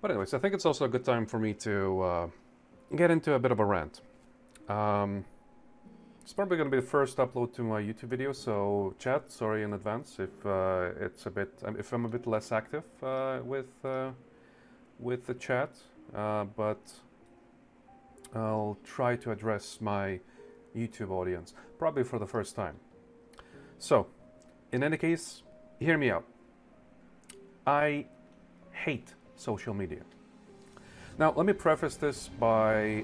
But anyways, I think it's also a good time for me to get into a bit of a rant. Um, it's probably going to be the first upload to my YouTube video, so chat, sorry in advance if it's a bit, if I'm a bit less active with the chat, but I'll try to address my YouTube audience, probably for the first time. So, in any case, hear me out. I hate social media. Now, let me preface this by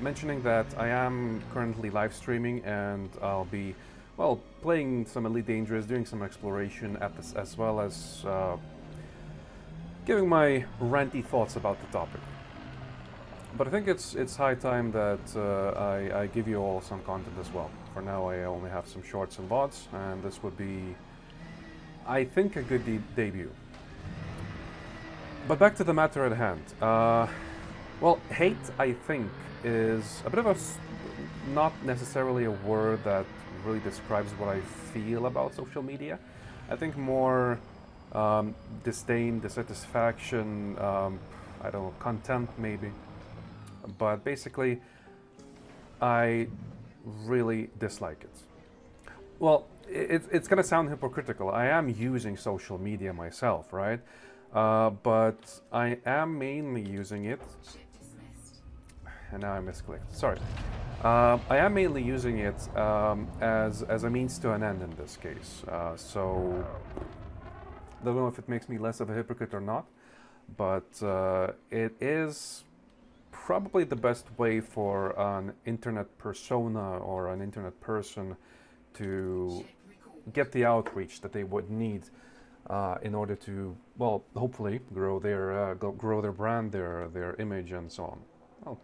mentioning that I am currently live streaming and I'll be, well, playing some Elite Dangerous, doing some exploration at this, as well as giving my ranty thoughts about the topic. But I think it's high time that I give you all some content as well. For now, I only have some shorts and VODs, and this would be, I think, a good debut. But back to the matter at hand. Well, hate, I think, is a bit of not necessarily a word that really describes what I feel about social media. I think more disdain, dissatisfaction, I don't know, contempt maybe. But basically, I really dislike it. Well, it's gonna sound hypocritical. I am using social media myself, right? But I am mainly using it. And now I misclicked. Sorry. I am mainly using it as a means to an end in this case. So, don't know if it makes me less of a hypocrite or not, but it is probably the best way for an internet persona or an internet person to get the outreach that they would need in order to, well, hopefully grow their brand, their image, and so on. Well,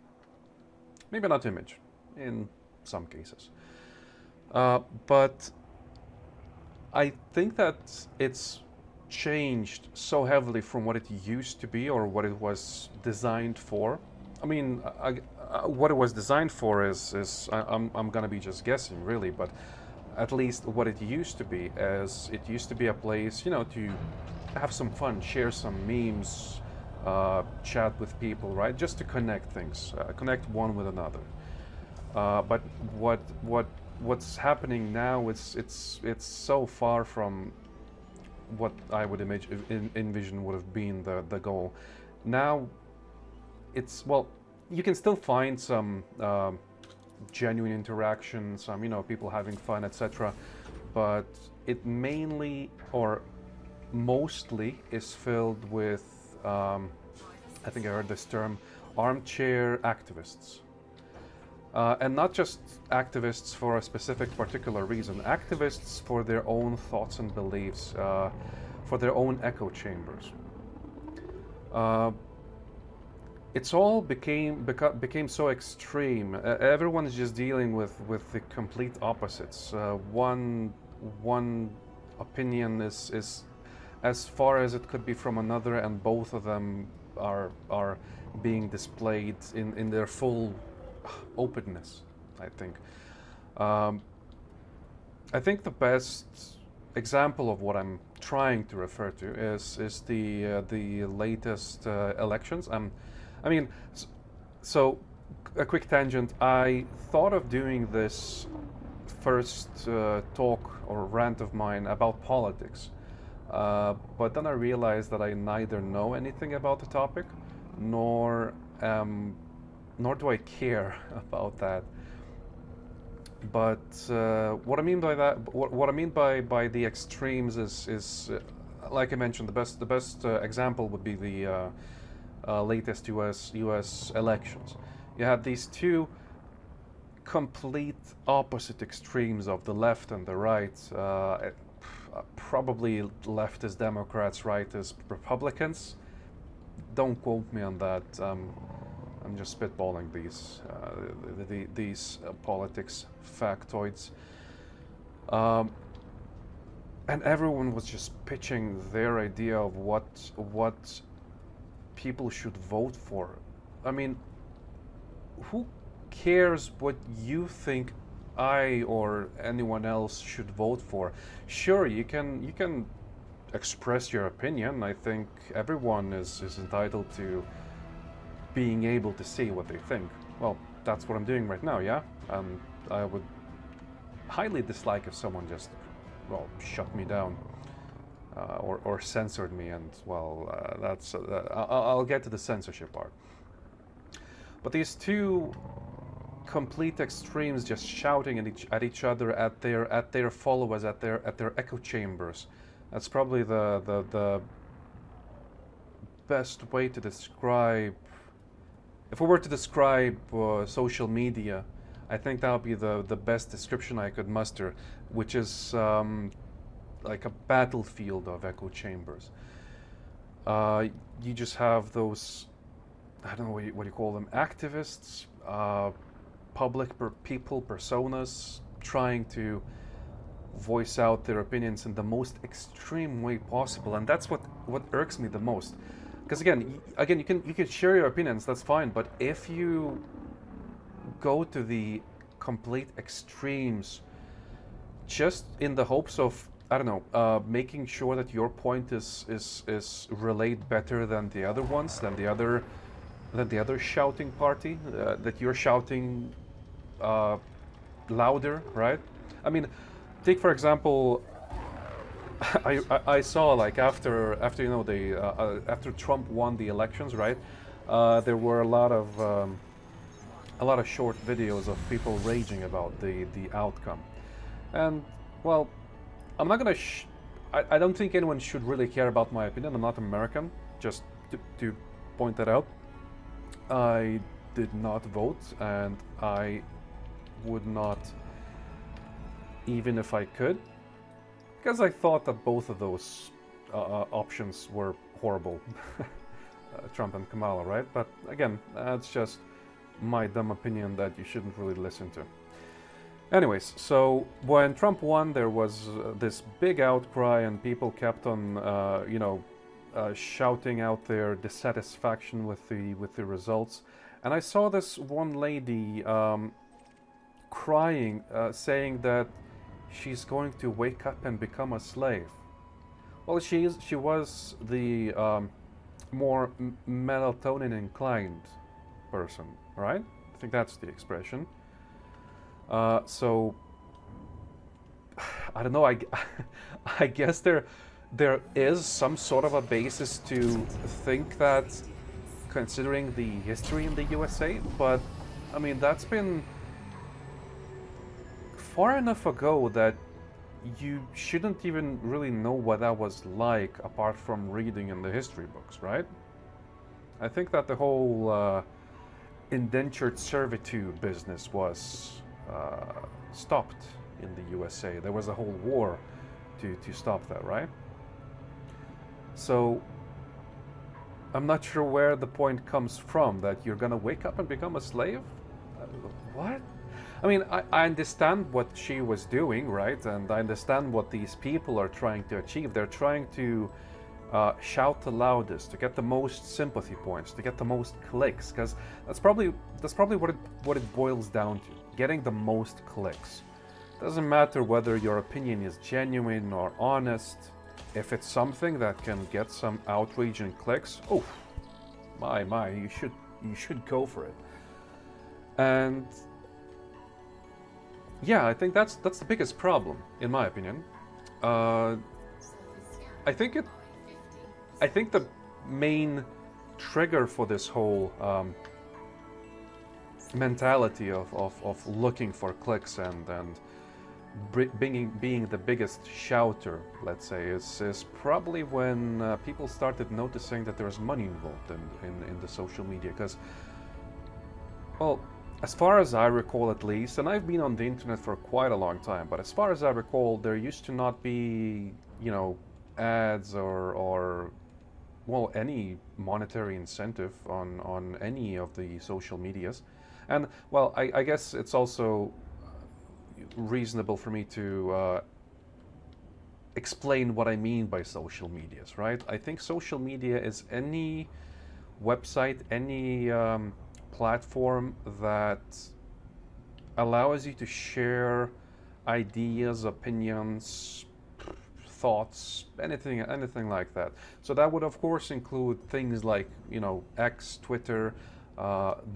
maybe not image, in some cases. But I think that it's changed so heavily from what it used to be or what it was designed for. I mean, what it was designed for is I'm gonna be just guessing really, but at least what it used to be, as it used to be a place, you know, to have some fun, share some memes, chat with people, right? Just to connect things, connect one with another. But what's happening now? It's so far from what I would envision would have been the goal. Now, it's, well, you can still find some genuine interaction, some, you know, people having fun, etc. But it mainly or mostly is filled with, I think I heard this term, armchair activists. And not just activists for a specific particular reason, activists for their own thoughts and beliefs, for their own echo chambers. It's all became so extreme. Everyone's just dealing with the complete opposites. One opinion is as far as it could be from another, and both of them are being displayed in their full openness, I think. I think the best example of what I'm trying to refer to is the latest elections. I mean, so a quick tangent. I thought of doing this first talk or rant of mine about politics, but then I realized that I neither know anything about the topic, nor do I care about that. But what I mean by that, what I mean by the extremes is like I mentioned, the best example would be the latest U.S. elections. You had these two complete opposite extremes of the left and the right. Probably leftist Democrats, rightist Republicans. Don't quote me on that. I'm just spitballing these politics factoids. And everyone was just pitching their idea of what people should vote for. I mean, who cares what you think I or anyone else should vote for? Sure, you can express your opinion. I think everyone is entitled to being able to say what they think. Well, that's what I'm doing right now, yeah? And I would highly dislike if someone just, well, shut me down or censored me, and, well, I'll get to the censorship part. But these two complete extremes just shouting at each other, at their followers, at their echo chambers. That's probably the best way to describe. If we were to describe social media, I think that would be the best description I could muster, which is like a battlefield of echo chambers. You just have those, I don't know what you call them, activists, people, personas, trying to voice out their opinions in the most extreme way possible, and that's what irks me the most. Because again, you can share your opinions, that's fine, but if you go to the complete extremes, just in the hopes of, I don't know, making sure that your point is relayed better than the other ones, than the other shouting party, that you're shouting louder, right? I mean, take for example, I saw, like, after you know after Trump won the elections, right? There were a lot of short videos of people raging about the outcome, and, well, I'm not gonna. I don't think anyone should really care about my opinion. I'm not American. Just to point that out. I did not vote, and I would not, even if I could, because I thought that both of those options were horrible. Trump and Kamala, right? But again, that's just my dumb opinion that you shouldn't really listen to. Anyways, so when Trump won, there was this big outcry, and people kept on, shouting out their dissatisfaction with the results. And I saw this one lady crying, saying that she's going to wake up and become a slave. Well, she was the more melatonin inclined person, right? I think that's the expression. So I don't know. I guess there is some sort of a basis to think that, considering the history in the USA, but I mean, that's been far enough ago that you shouldn't even really know what that was like apart from reading in the history books, right? I think that the whole indentured servitude business was stopped in the USA. There was a whole war to stop that, right? So I'm not sure where the point comes from that you're gonna wake up and become a slave. What? I mean, I understand what she was doing, right? And I understand what these people are trying to achieve. They're trying to shout the loudest, to get the most sympathy points, to get the most clicks, because that's probably what it boils down to: getting the most clicks. Doesn't matter whether your opinion is genuine or honest. If it's something that can get some outrage and clicks, oh, my, you should go for it. And yeah, I think that's the biggest problem, in my opinion. I think the main trigger for this whole mentality of looking for clicks and being the biggest shouter, let's say, is probably when people started noticing that there's money involved in the social media. Because, well, as far as I recall, at least, and I've been on the internet for quite a long time, but as far as I recall, there used to not be, ads or well, any monetary incentive on any of the social medias. And, well, I guess it's also reasonable for me to explain what I mean by social medias, right? I think social media is any website, any platform that allows you to share ideas, opinions, thoughts, anything like that. So that would of course include things like, you know, X, Twitter,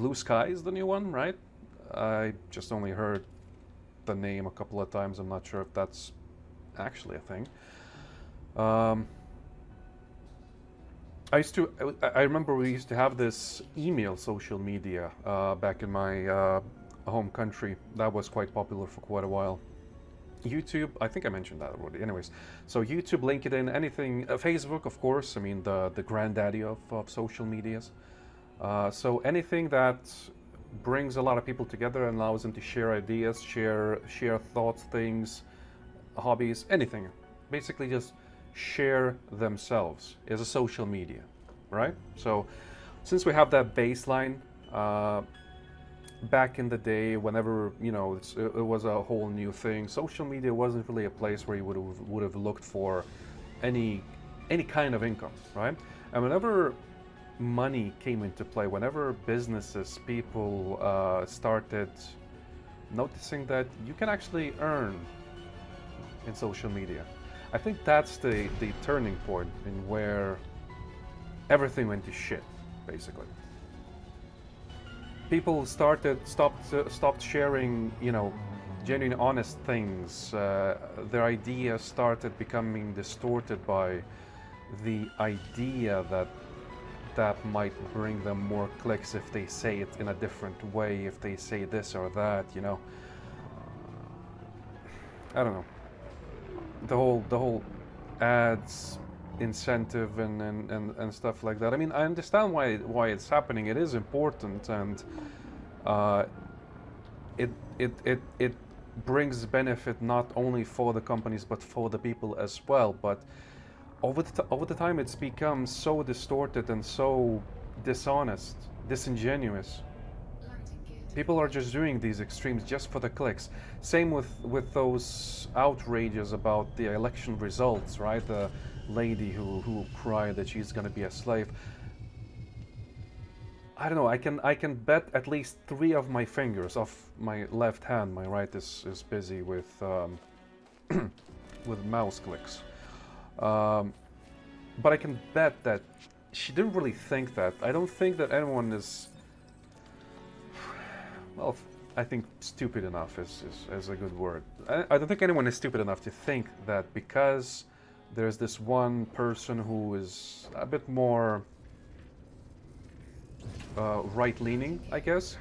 Blue Sky is the new one, right? I just only heard the name a couple of times. I'm not sure if that's actually a thing. I remember we used to have this email social media back in my home country. That was quite popular for quite a while. YouTube, I think I mentioned that already. Anyways, so YouTube, LinkedIn, anything, Facebook, of course. I mean, the granddaddy of social medias. So anything that brings a lot of people together and allows them to share ideas, share thoughts, things, hobbies, anything. Basically, just share themselves is a social media, right? So since we have that baseline, back in the day, whenever, you know, it was a whole new thing, social media wasn't really a place where you would have looked for any kind of income, right? And whenever money came into play, whenever businesses, people started noticing that you can actually earn in social media, I think that's the turning point in where everything went to shit, basically. People stopped sharing, you know, genuine, honest things. Their ideas started becoming distorted by the idea that might bring them more clicks if they say it in a different way, if they say this or that, you know. I don't know. The whole ads incentive and stuff like that. I mean, I understand why it's happening. It is important, and it brings benefit not only for the companies but for the people as well. But over the time, it's become so distorted and so dishonest, disingenuous. People are just doing these extremes just for the clicks. Same with those outrages about the election results, right? The lady who cried that she's gonna be a slave. I don't know. I can bet at least 3 of my fingers of my left hand. My right is busy with with mouse clicks. But I can bet that she didn't really think that. I don't think that anyone is. Well, I think stupid enough is a good word. I don't think anyone is stupid enough to think that because there's this one person who is a bit more right-leaning, I guess.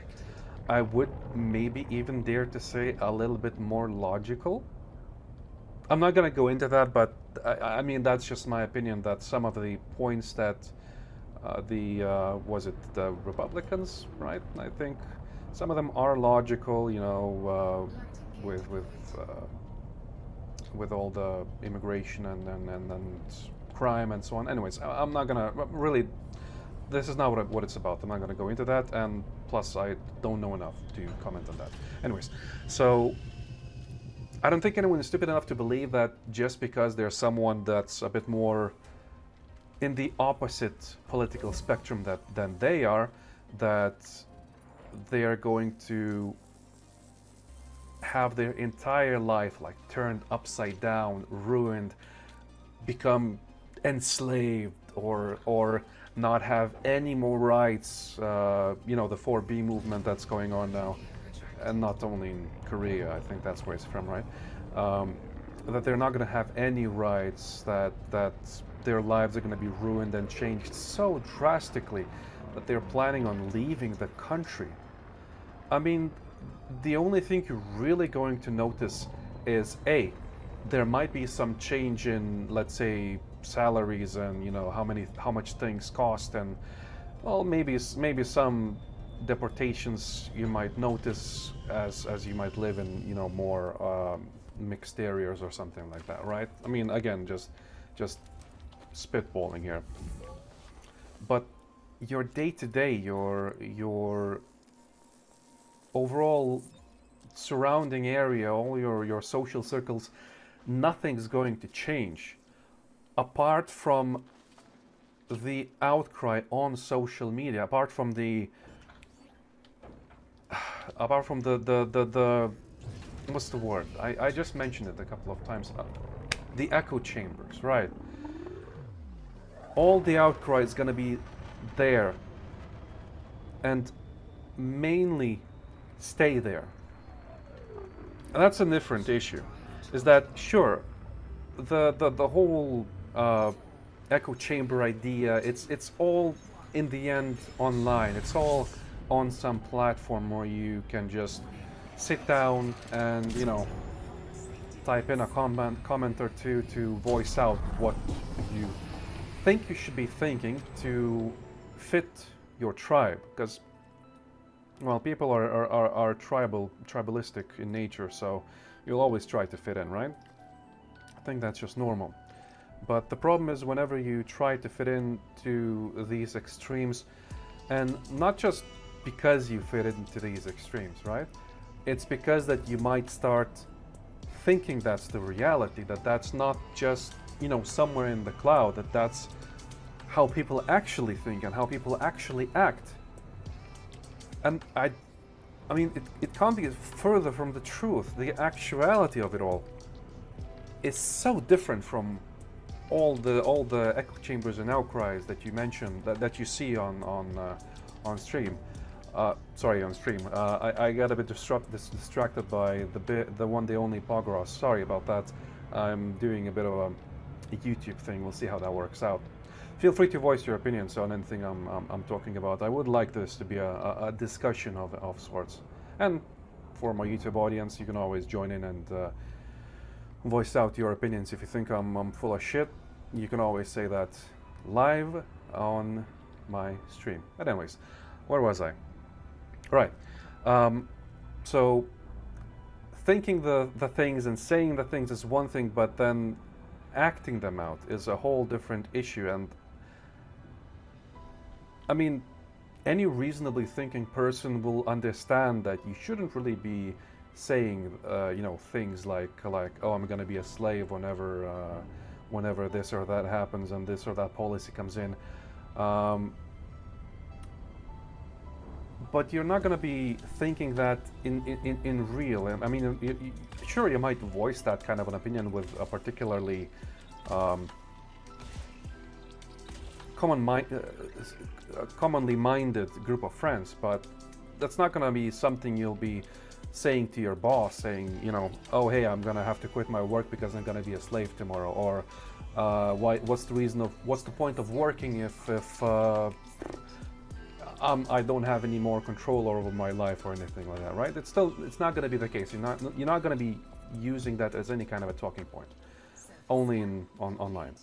I would maybe even dare to say a little bit more logical. I'm not gonna go into that, but I mean that's just my opinion. That some of the points that was it the Republicans, right? I think some of them are logical, you know, with all the immigration and crime and so on. Anyways, I'm not gonna really. This is not what it's about. I'm not gonna go into that, and plus I don't know enough to comment on that. Anyways, so I don't think anyone is stupid enough to believe that just because there's someone that's a bit more in the opposite political spectrum than they are, that they are going to have their entire life like turned upside down, ruined, become enslaved, or not have any more rights. You know, the 4B movement that's going on now, and not only in Korea, I think that's where it's from, right? That they're not going to have any rights, that their lives are going to be ruined and changed so drastically that they're planning on leaving the country. I mean, the only thing you're really going to notice is there might be some change in, let's say, salaries and, you know, how much things cost, and well, maybe some deportations you might notice as you might live in, you know, more mixed areas or something like that, right? I mean, again, just spitballing here. But your day-to-day, your overall surrounding area, all your social circles, nothing's going to change apart from the outcry on social media, apart from the what's the word? I just mentioned it a couple of times. the echo chambers, right? All the outcry is gonna be there, and mainly stay there. And that's a different issue. Is that sure? The whole echo chamber idea. It's all in the end online. It's all on some platform where you can just sit down and type in a comment or two to voice out what you think you should be thinking to fit your tribe, because well, people are tribalistic in nature, so you'll always try to fit in, right? I think that's just normal. But the problem is whenever you try to fit into these extremes, and not just because you fit into these extremes, right? It's because that you might start thinking that's the reality, that that's not just, somewhere in the cloud, that that's how people actually think and how people actually act. And I mean, it can't be further from the truth. The actuality of it all is so different from all the echo chambers and outcries that you mentioned, that you see on stream. Sorry, on stream. I got a bit distracted by the one, the only Pogros. Sorry about that. I'm doing a bit of a YouTube thing. We'll see how that works out. Feel free to voice your opinions on anything I'm talking about. I would like this to be a discussion of sorts. And for my YouTube audience, you can always join in and voice out your opinions. If you think I'm full of shit, you can always say that live on my stream. But anyways, where was I? Right. So thinking the things and saying the things is one thing, but then acting them out is a whole different issue. And I mean, any reasonably thinking person will understand that you shouldn't really be saying, things like, oh, I'm going to be a slave whenever this or that happens and this or that policy comes in. But you're not going to be thinking that in real. I mean, sure, you might voice that kind of an opinion with a particularly commonly minded group of friends, but that's not going to be something you'll be saying to your boss, saying, oh, hey, I'm going to have to quit my work because I'm going to be a slave tomorrow, or what's the point of working if I don't have any more control over my life or anything like that, right? It's not going to be the case. You're not going to be using that as any kind of a talking point, only online.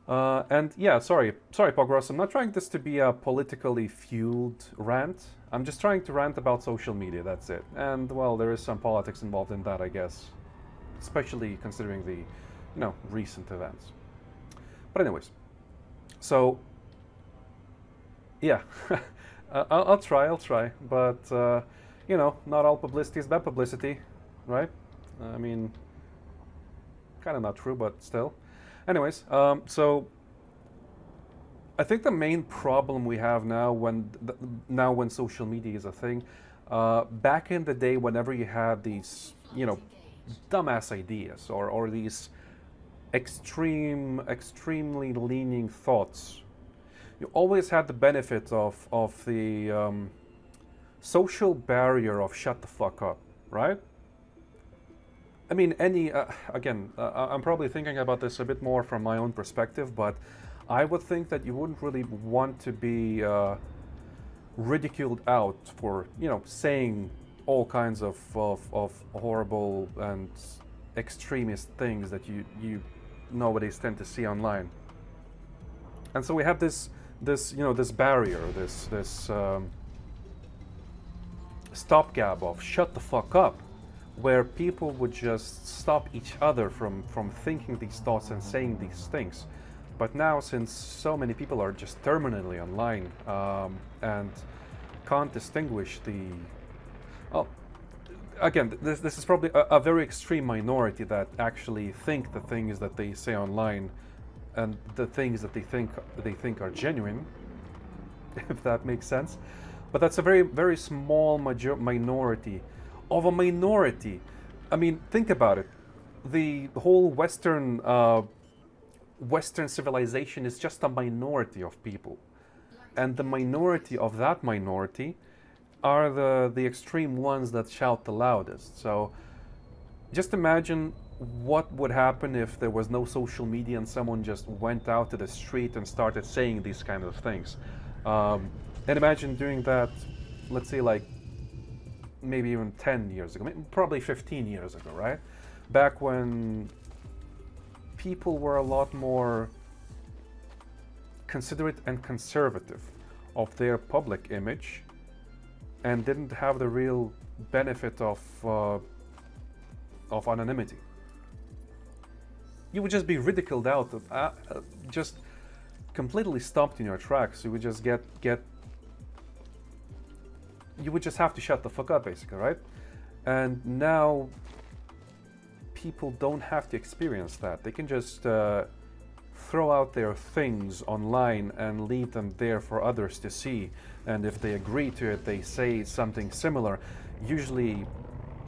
And yeah, sorry, Pogros. I'm not trying this to be a politically fueled rant. I'm just trying to rant about social media. That's it. And well, there is some politics involved in that, I guess, especially considering the, recent events. But anyways, so yeah, I'll try. But not all publicity is bad publicity, right? I mean, kind of not true, but still. Anyways, so I think the main problem we have now, when social media is a thing, back in the day, whenever you had these, dumbass ideas or these extremely leaning thoughts, you always had the benefit of the social barrier of shut the fuck up, right? I mean, I'm probably thinking about this a bit more from my own perspective, but I would think that you wouldn't really want to be ridiculed out for, saying all kinds of horrible and extremist things that you nowadays tend to see online. And so we have this barrier, this stopgap of shut the fuck up, where people would just stop each other from thinking these thoughts and saying these things. But now, since so many people are just terminally online and can't distinguish this is probably a very extreme minority that actually think the things that they say online and the things that they think are genuine, if that makes sense. But that's a very, very small minority of a minority. I mean, think about it. the whole Western civilization is just a minority of people, and the minority of that minority are the extreme ones that shout the loudest. So just imagine what would happen if there was no social media and someone just went out to the street and started saying these kind of things. And imagine doing that, let's say, like maybe even 10 years ago, probably 15 years ago, right? Back when people were a lot more considerate and conservative of their public image and didn't have the real benefit of anonymity. You would just be ridiculed out of, just completely stopped in your tracks. You would just you would just have to shut the fuck up, basically, right? And now people don't have to experience that. They can just throw out their things online and leave them there for others to see. And if they agree to it, they say something similar, usually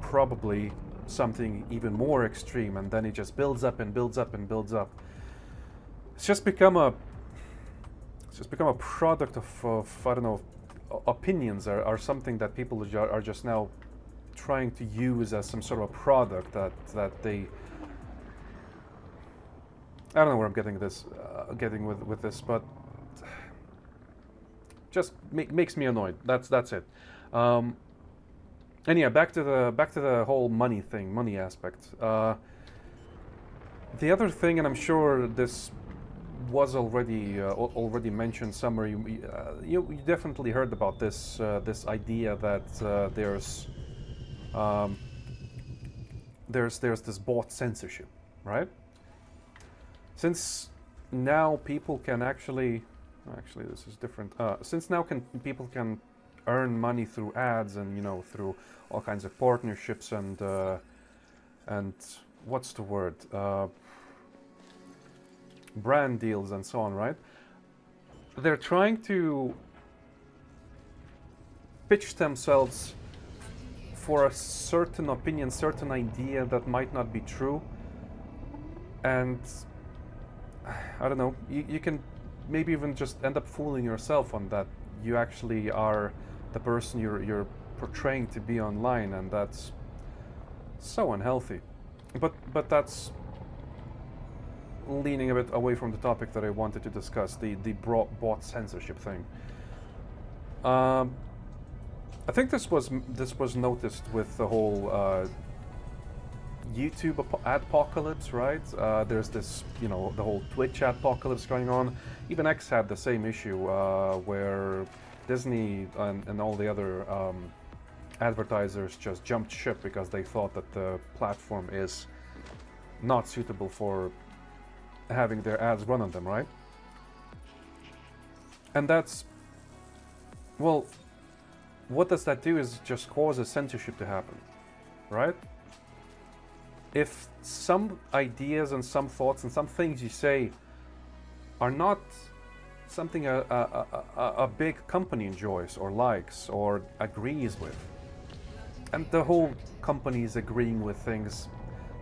probably something even more extreme, and then it just builds up and builds up and builds up. It's just become a product of I don't know, opinions are something that people are just now trying to use as some sort of a product that they, I don't know where I'm getting with this, but just makes me annoyed. That's it. And yeah, back to the whole money thing, money aspect. The other thing, and I'm sure this was already mentioned somewhere. You definitely heard about this this idea that there's this bot censorship, right? Since now people can actually this is different. Since now people can earn money through ads and through all kinds of partnerships and what's the word, brand deals and so on, right? They're trying to pitch themselves for a certain opinion, certain idea that might not be true, and I don't know, you can maybe even just end up fooling yourself on that you actually are the person you're portraying to be online, and that's so unhealthy. But that's leaning a bit away from the topic that I wanted to discuss, the bot censorship thing. I think this was noticed with the whole YouTube adpocalypse, right? There's this, the whole Twitch adpocalypse going on. Even X had the same issue where Disney and all the other advertisers just jumped ship because they thought that the platform is not suitable for having their ads run on them, right? And that's, well, what does that do is just causes censorship to happen, right? If some ideas and some thoughts and some things you say are not something a big company enjoys or likes or agrees with, and the whole company is agreeing with things,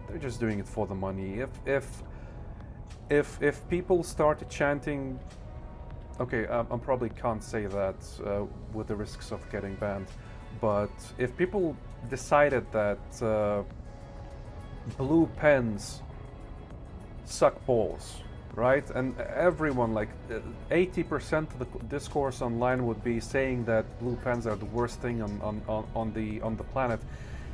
they're just doing it for the money. If people started chanting, okay, I probably can't say that with the risks of getting banned, but if people decided that blue pens suck balls, right? And everyone, like 80% of the discourse online would be saying that blue pens are the worst thing on the planet.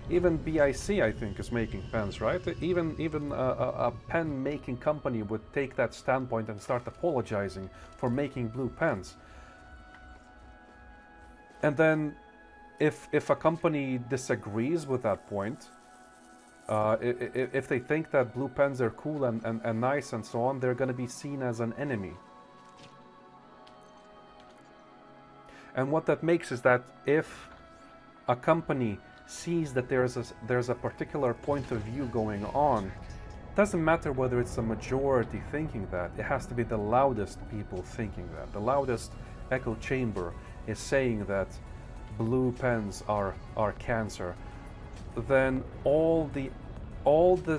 Even BIC, I think, is making pens, right? Even a pen making company would take that standpoint and start apologizing for making blue pens. And then if a company disagrees with that point, if they think that blue pens are cool and nice and so on, they're going to be seen as an enemy. And what that makes is that if a company sees that there's a particular point of view going on, doesn't matter whether it's a majority thinking that, it has to be the loudest people thinking that. The loudest echo chamber is saying that blue pens are cancer. Then all the all the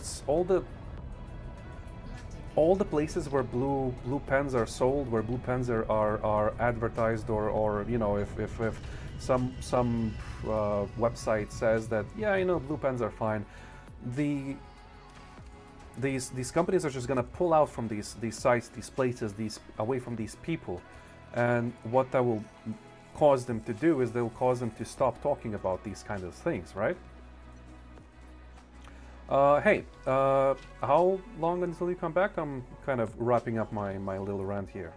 places where blue pens are sold, where blue pens are advertised, or you know, if some website says that, yeah, you know, blue pens are fine, these companies are just gonna pull out from these sites, these places, away from these people, and what that will cause them to do is they'll cause them to stop talking about these kind of things, right? Hey, how long until you come back? I'm kind of wrapping up my little rant here.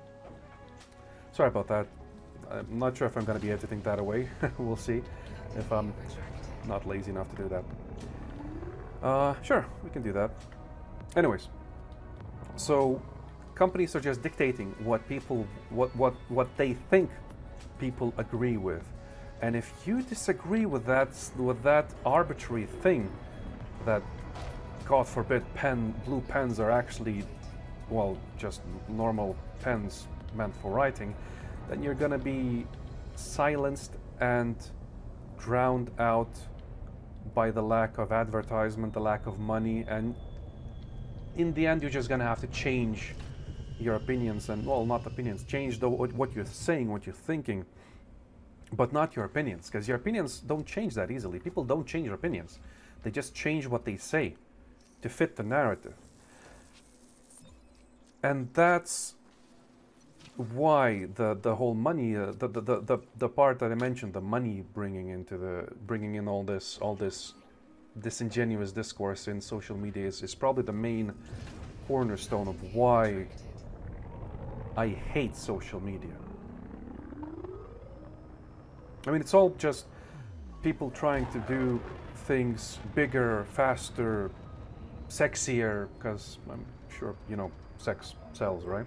Sorry about that. I'm not sure if I'm going to be editing that away. We'll see if I'm not lazy enough to do that. Sure, we can do that. Anyways, so companies are just dictating what people, what they think people agree with, and if you disagree with that arbitrary thing, that, God forbid, blue pens are actually, well, just normal pens meant for writing, then you're gonna be silenced and drowned out by the lack of advertisement, the lack of money, and in the end you're just gonna have to change your opinions, and, well, not opinions, change what you're saying, what you're thinking, but not your opinions, because your opinions don't change that easily. People don't change their opinions. They just change what they say to fit the narrative. And that's why the whole money, the part that I mentioned, the money bringing in all this disingenuous discourse in social media is probably the main cornerstone of why I hate social media. I mean, it's all just people trying to do things bigger, faster, sexier, because I'm sure, you know, sex sells, right?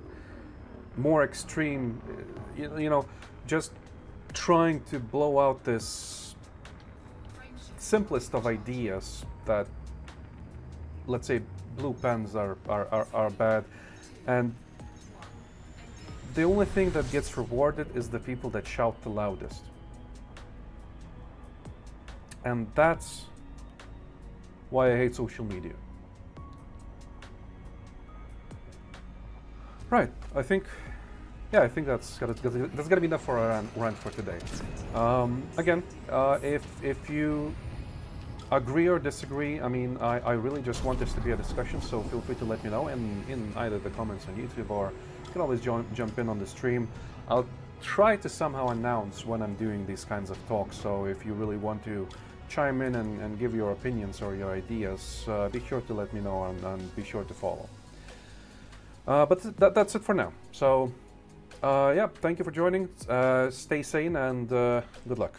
More extreme, you know, just trying to blow out this simplest of ideas that, let's say, blue pens are bad, and the only thing that gets rewarded is the people that shout the loudest. And that's why I hate social media. Right, I think that's gonna be enough for a rant for today. Again, if you agree or disagree, I mean, I really just want this to be a discussion, so feel free to let me know in either the comments on YouTube, or you can always jump in on the stream. I'll try to somehow announce when I'm doing these kinds of talks, so if you really want to chime in and give your opinions or your ideas, be sure to let me know, and be sure to follow. But that's it for now. So, yeah, thank you for joining. Stay sane, and good luck.